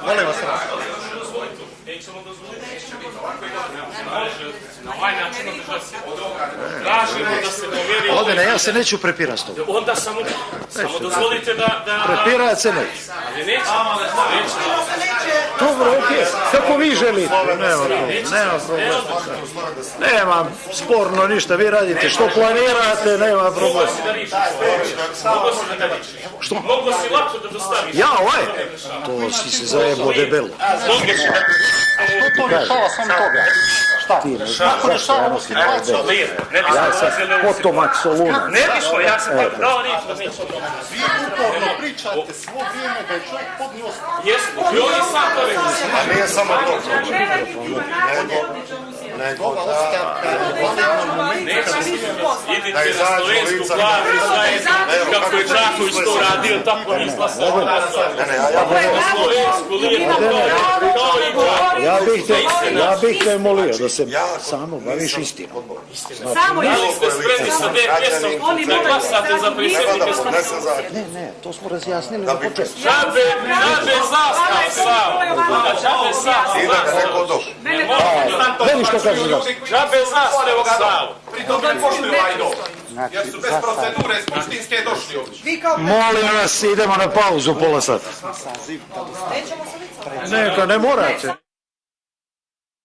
Molim vas. Nećemo dozvoliti. Na ovaj način održati. Tražimo da se povjeri... Ovdje ne, ja se neću prepirati s tobom. Onda samo dozvolite da... Prepirat se neću. Ali nećemo. Dobro, okej. Kako vi želite? Nema problema. Nema sporno ništa, vi radite što planirate, nema problema. Mogu si da riješiš. Mogu si da riješiš. Što? Mogu si lako da dostaviš. Ja, to si se zajebo debelo. Mogu si da... Što to rješava sam toga? Šta? Kako rješavamo situaciju? Ja sam potomak Soluna. Ne bišlo, ja sam tako dao riječ da nećemo dobro. Vi uporno pričate svo vrijeme da je čovjek podnio ostavku. Jesmo, i oni sam to rekli. A nije samo to. Nego Idite na slovensku plažu i zajedno kako je Čaković to radio, tako izglasao. Na slovensku lijepu plažu. Ja bih te molio da se samo baviš istinom. Samo Da li ste spremni sa DPS-om da glasate za predsjednike stranke? Ne, to smo razjasnili na početku. Žabe zastav sam. Žabe zastav. Meni što kažeš da? Žabe zastav sam. Pri tome ne poštuju ovaj dom. Jer su bez procedure skupštinske došli ovdje. Molim vas, idemo na pauzu pola sata. Neka, ne morate.